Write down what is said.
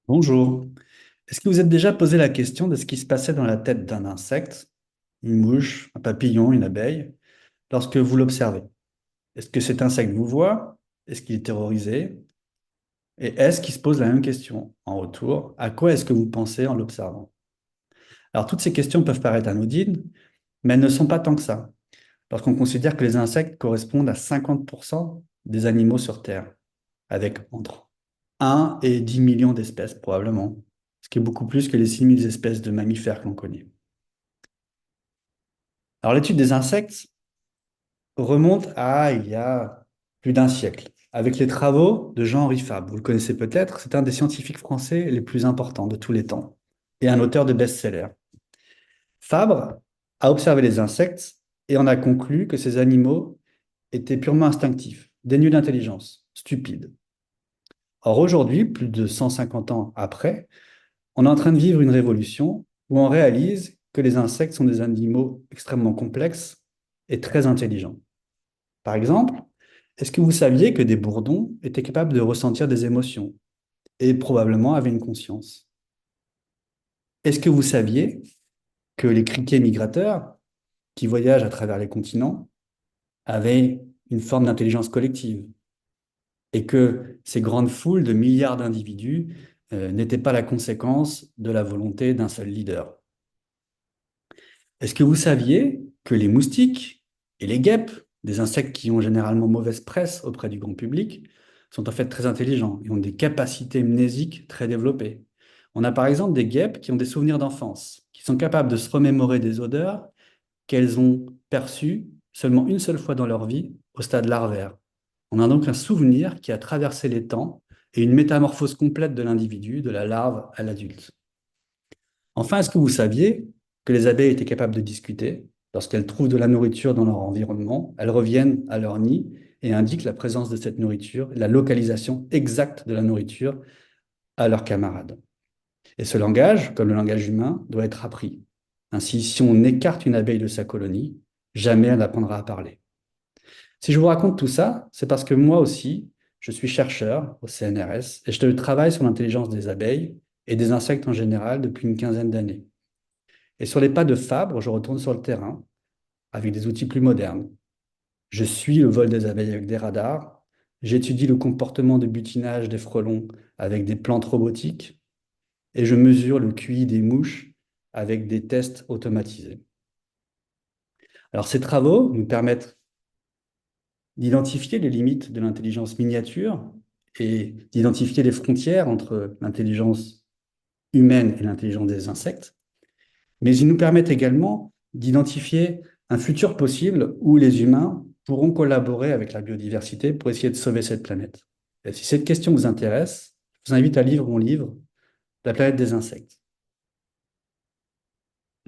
Bonjour. Est-ce que vous êtes déjà posé la question de ce qui se passait dans la tête d'un insecte, une mouche, un papillon, une abeille, lorsque vous l'observez? Est-ce que cet insecte vous voit? Est-ce qu'il est terrorisé? Et est-ce qu'il se pose la même question en retour? À quoi est-ce que vous pensez en l'observant? Alors, toutes ces questions peuvent paraître anodines, mais elles ne sont pas tant que ça, parce qu'on considère que les insectes correspondent à 50% des animaux sur Terre, avec entre 1 et 10 millions d'espèces probablement, ce qui est beaucoup plus que les 6 000 espèces de mammifères que l'on connaît. Alors l'étude des insectes remonte à il y a plus d'un siècle, avec les travaux de Jean-Henri Fabre. Vous le connaissez peut-être, c'est un des scientifiques français les plus importants de tous les temps et un auteur de best-sellers. Fabre a observé les insectes et en a conclu que ces animaux étaient purement instinctifs, dénués d'intelligence, stupides. Or aujourd'hui, plus de 150 ans après, on est en train de vivre une révolution où on réalise que les insectes sont des animaux extrêmement complexes et très intelligents. Par exemple, est-ce que vous saviez que des bourdons étaient capables de ressentir des émotions et probablement avaient une conscience? Est-ce que vous saviez que les criquets migrateurs qui voyagent à travers les continents avaient une forme d'intelligence collective et que ces grandes foules de milliards d'individus n'étaient pas la conséquence de la volonté d'un seul leader? Est-ce que vous saviez que les moustiques et les guêpes, des insectes qui ont généralement mauvaise presse auprès du grand public, sont en fait très intelligents et ont des capacités mnésiques très développées? On a par exemple des guêpes qui ont des souvenirs d'enfance, qui sont capables de se remémorer des odeurs qu'elles ont perçues seulement une seule fois dans leur vie, au stade larvaire. On a donc un souvenir qui a traversé les temps et une métamorphose complète de l'individu, de la larve à l'adulte. Enfin, est-ce que vous saviez que les abeilles étaient capables de discuter? Lorsqu'elles trouvent de la nourriture dans leur environnement, elles reviennent à leur nid et indiquent la présence de cette nourriture, la localisation exacte de la nourriture à leurs camarades. Et ce langage, comme le langage humain, doit être appris. Ainsi, si on écarte une abeille de sa colonie, jamais elle n'apprendra à parler. Si je vous raconte tout ça, c'est parce que moi aussi, je suis chercheur au CNRS et je travaille sur l'intelligence des abeilles et des insectes en général depuis une quinzaine d'années. Et sur les pas de Fabre, je retourne sur le terrain avec des outils plus modernes. Je suis le vol des abeilles avec des radars. J'étudie le comportement de butinage des frelons avec des plantes robotiques. Et je mesure le QI des mouches avec des tests automatisés. Alors ces travaux nous permettent d'identifier les limites de l'intelligence miniature et d'identifier les frontières entre l'intelligence humaine et l'intelligence des insectes. Mais ils nous permettent également d'identifier un futur possible où les humains pourront collaborer avec la biodiversité pour essayer de sauver cette planète. Et si cette question vous intéresse, je vous invite à lire mon livre La planète des insectes.